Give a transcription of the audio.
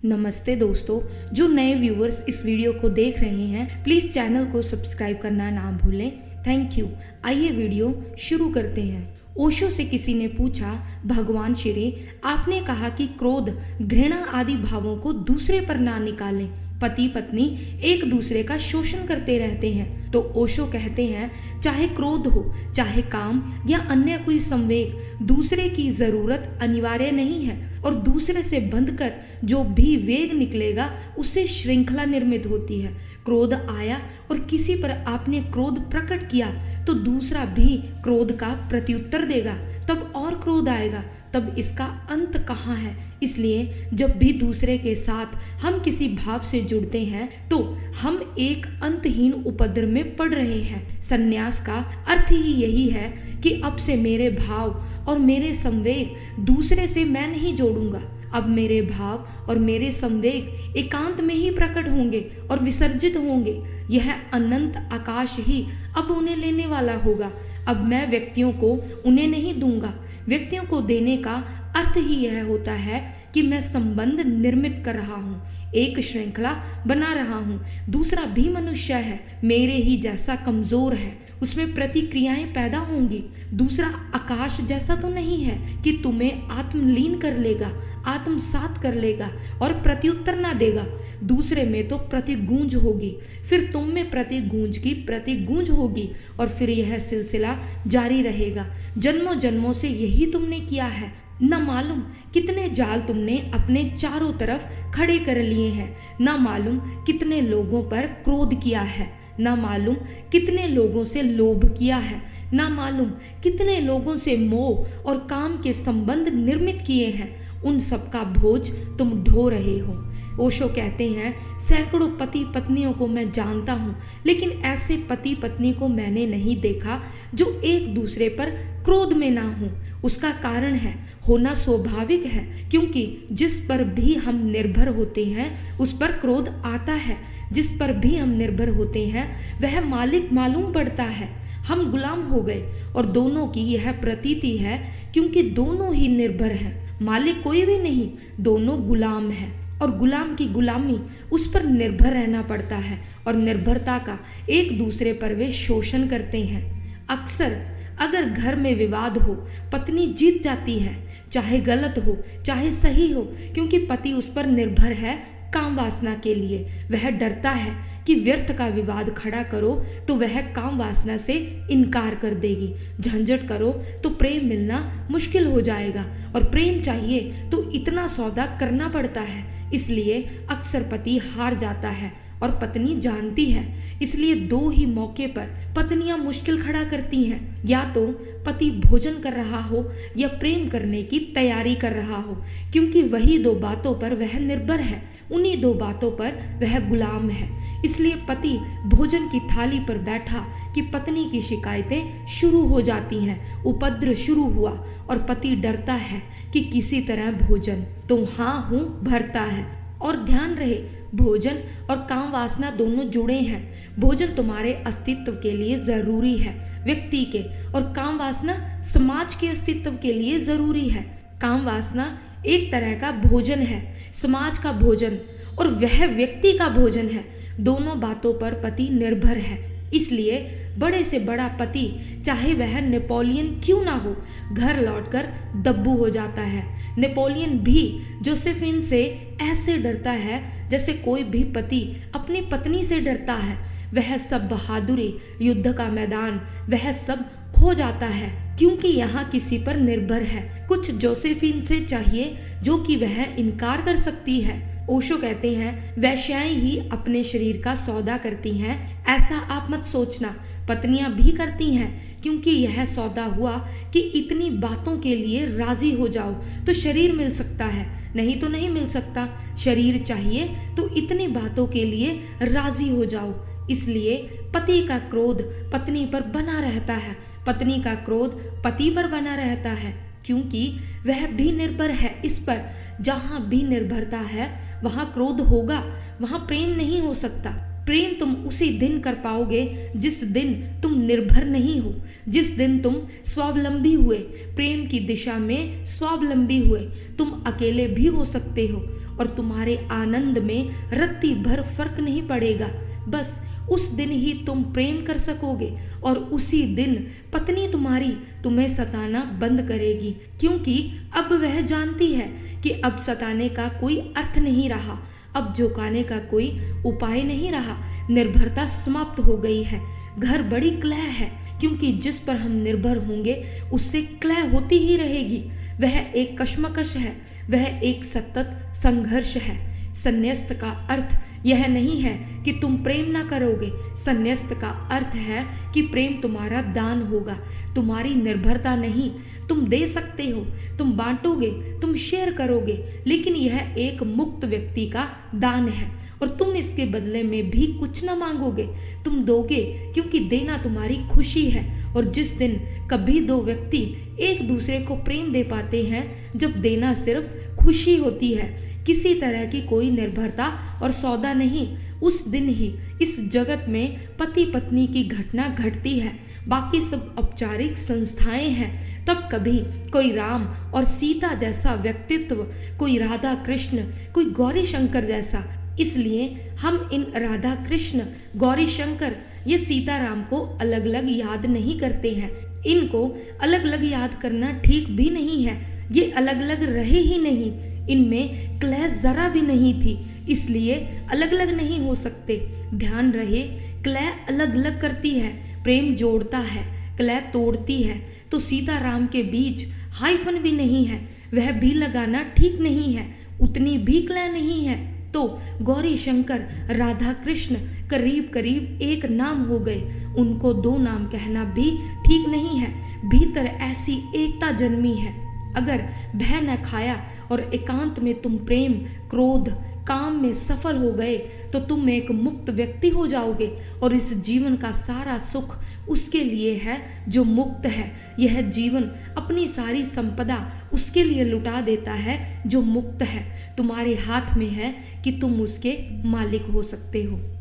नमस्ते दोस्तों, जो नए व्यूअर्स इस वीडियो को देख रहे हैं प्लीज़ चैनल को सब्सक्राइब करना ना भूलें। Thank you. आइए वीडियो शुरू करते हैं। ओशो से किसी ने पूछा, भगवान श्री, आपने कहा कि क्रोध, घृणा आदि भावों को दूसरे पर ना निकालें। पति पत्नी एक दूसरे का शोषण करते रहते हैं। तो ओशो कहते हैं, चाहे क्रोध हो, चाहे काम या अन्य कोई संवेग, दूसरे की जरूरत अनिवार्य नहीं है और दूसरे से बंधकर जो भी वेग निकलेगा उससे श्रृंखला निर्मित होती है। क्रोध आया और किसी पर आपने क्रोध प्रकट किया तो दूसरा भी क्रोध का प्रत्युत्तर देगा, तब और क्रोध आएगा, तब इसका अंत कहाँ है। इसलिए जब भी दूसरे के साथ हम किसी भाव से जुड़ते हैं तो हम एक अंतहीन उपद्रव में पड़ रहे हैं। संन्यास का अर्थ ही यही है कि अब से मेरे भाव और मेरे संवेग दूसरे से मैं नहीं जोड़ूंगा। अब मेरे भाव और मेरे संवेग एकांत में ही प्रकट होंगे और विसर्जित होंगे। यह अनंत आकाश ही अब उन्हें लेने वाला होगा। अब मैं व्यक्तियों को उन्हें नहीं दूंगा। व्यक्तियों को देने का अर्थ ही यह होता है कि मैं संबंध निर्मित कर रहा हूँ, एक श्रृंखला बना रहा हूँ। दूसरा भी मनुष्य है, मेरे ही जैसा कमजोर है, उसमें प्रतिक्रियाएं पैदा होंगी। दूसरा आकाश जैसा तो नहीं है कि तुम्हें आत्मलीन कर लेगा, आत्मसात कर लेगा और प्रत्युत्तर ना देगा। दूसरे में तो प्रतिगूंज होगी, फिर तुम में प्रतिगूंज की प्रतिगूंज होगी और फिर यह सिलसिला जारी रहेगा। जन्मों जन्मों से यही तुमने किया है। न मालूम कितने जाल तुमने अपने चारों तरफ खड़े कर लिए हैं। न मालूम कितने लोगों पर क्रोध किया है। न मालूम कितने लोगों से लोभ किया है। न मालूम कितने लोगों से मोह और काम के संबंध निर्मित किए हैं। उन सब का बोझ तुम ढो रहे हो। ओशो कहते हैं, सैकड़ों पति पत्नियों को मैं जानता हूँ, लेकिन ऐसे पति पत्नी को मैंने नहीं देखा जो एक दूसरे पर क्रोध में ना हो। उसका कारण है, होना स्वाभाविक है, क्योंकि जिस पर भी हम निर्भर होते हैं उस पर क्रोध आता है। जिस पर भी हम निर्भर होते हैं वह मालिक मालूम पड़ता है। हम गुलाम हो गए और दोनों की यह प्रतीति है, क्योंकि दोनों ही निर्भर हैं। मालिक कोई भी नहीं, दोनों गुलाम हैं और गुलाम की गुलामी उस पर निर्भर रहना पड़ता है और निर्भरता का एक दूसरे पर वे शोषण करते हैं। अक्सर अगर घर में विवाद हो, पत्नी जीत जाती है, चाहे गलत हो चाहे सही हो, क्योंकि पति उस पर निर्भर है काम वासना के लिए। वह डरता है कि व्यर्थ का विवाद खड़ा करो तो वह काम वासना से इनकार कर देगी। झंझट करो तो प्रेम मिलना मुश्किल हो जाएगा और प्रेम चाहिए तो इतना सौदा करना पड़ता है। इसलिए अक्सर पति हार जाता है और पत्नी जानती है। इसलिए दो ही मौके पर पत्नियां मुश्किल खड़ा करती हैं, या तो पति भोजन कर रहा हो या प्रेम करने की तैयारी कर रहा हो, क्योंकि वही दो बातों पर वह निर्भर है, उन्हीं दो बातों पर वह गुलाम है। इसलिए पति भोजन की थाली पर बैठा कि पत्नी की शिकायतें शुरू हो जाती हैं। उपद्रव शुरू हुआ और पति डरता है कि किसी तरह भोजन तो हाँ हूँ भरता है। और ध्यान रहे, भोजन और काम वासना दोनों जुड़े हैं। भोजन तुम्हारे अस्तित्व के लिए जरूरी है, व्यक्ति के, और काम वासना समाज के अस्तित्व के लिए जरूरी है। काम वासना एक तरह का भोजन है, समाज का भोजन, और वह व्यक्ति का भोजन है। दोनों बातों पर पति निर्भर है। इसलिए बड़े से बड़ा पति, चाहे वह नेपोलियन क्यों ना हो, घर लौटकर दब्बू हो जाता है। नेपोलियन भी जोसेफिन से ऐसे डरता है जैसे कोई भी पति अपनी पत्नी से डरता है। वह सब बहादुरी, युद्ध का मैदान, वह सब खो जाता है, क्योंकि यहाँ किसी पर निर्भर है। कुछ जोसेफिन से चाहिए जो कि वह इनकार कर सकती है। ओशो कहते हैं, वैश्याएं ही अपने शरीर का सौदा करती हैं, ऐसा आप मत सोचना। पत्नियां भी करती हैं, क्योंकि यह सौदा हुआ कि इतनी बातों के लिए राजी हो जाओ तो शरीर मिल सकता है, नहीं तो नहीं मिल सकता। शरीर चाहिए तो इतनी बातों के लिए राजी हो जाओ। इसलिए पति का क्रोध पत्नी पर बना रहता है, पत्नी का क्रोध पति पर बना रहता है, क्योंकि वह भी निर्भर है इस पर। जहाँ भी निर्भरता है वहाँ क्रोध होगा, वहाँ प्रेम नहीं हो सकता। प्रेम तुम उसी दिन कर पाओगे जिस दिन तुम निर्भर नहीं हो, जिस दिन तुम स्वावलंबी हुए, प्रेम की दिशा में स्वावलंबी हुए। तुम अकेले भी हो सकते हो और तुम्हारे आनंद में रत्ती भर फर्क नहीं पड़ेगा। बस उस दिन ही तुम प्रेम कर सकोगे और उसी दिन पत्नी तुम्हारी तुम्हें सताना बंद करेगी, क्योंकि अब वह जानती है कि अब सताने का कोई अर्थ नहीं रहा, अब झुकाने का कोई उपाय नहीं रहा। निर्भरता समाप्त हो गई है। घर बड़ी क्लह है, क्योंकि जिस पर हम निर्भर होंगे उससे क्लह होती ही रहेगी। वह एक कश्मकश है, वह एक सतत संघर्ष है। संन्यस्त का अर्थ यह नहीं है कि तुम प्रेम ना करोगे। संन्यस्त का अर्थ है कि प्रेम तुम्हारा दान होगा, तुम्हारी निर्भरता नहीं। तुम दे सकते हो, तुम बांटोगे, तुम शेयर करोगे, लेकिन यह एक मुक्त व्यक्ति का दान है और तुम इसके बदले में भी कुछ ना मांगोगे। तुम दोगे क्योंकि देना तुम्हारी खुशी है। और जिस दिन कभी दो व्यक्ति एक दूसरे को प्रेम दे पाते हैं, जब देना सिर्फ खुशी होती है, किसी तरह की कोई निर्भरता और सौदा नहीं, उस दिन ही इस जगत में पति पत्नी की घटना घटती है। बाकी सब औपचारिक संस्थाएं हैं। तब कभी कोई राम और सीता जैसा व्यक्तित्व, कोई राधा कृष्ण, कोई गौरी शंकर जैसा। इसलिए हम इन राधा कृष्ण, गौरी शंकर या सीताराम को अलग अलग याद नहीं करते हैं। इनको अलग अलग याद करना ठीक भी नहीं है। ये अलग अलग रहे ही नहीं, इनमें क्लह जरा भी नहीं थी, इसलिए अलग अलग नहीं हो सकते। ध्यान रहे, क्लह अलग अलग करती है, प्रेम जोड़ता है, क्लह तोड़ती है। तो सीता राम के बीच हाइफन भी नहीं है, वह भी लगाना ठीक नहीं है, उतनी भी क्लह नहीं है। तो गौरी शंकर, राधा कृष्ण करीब करीब एक नाम हो गए, उनको दो नाम कहना भी ठीक नहीं है। भीतर ऐसी एकता जन्मी है। अगर भय न खाया और एकांत में तुम प्रेम, क्रोध, काम में सफल हो गए तो तुम एक मुक्त व्यक्ति हो जाओगे और इस जीवन का सारा सुख उसके लिए है जो मुक्त है। यह जीवन अपनी सारी संपदा उसके लिए लुटा देता है जो मुक्त है। तुम्हारे हाथ में है कि तुम उसके मालिक हो सकते हो।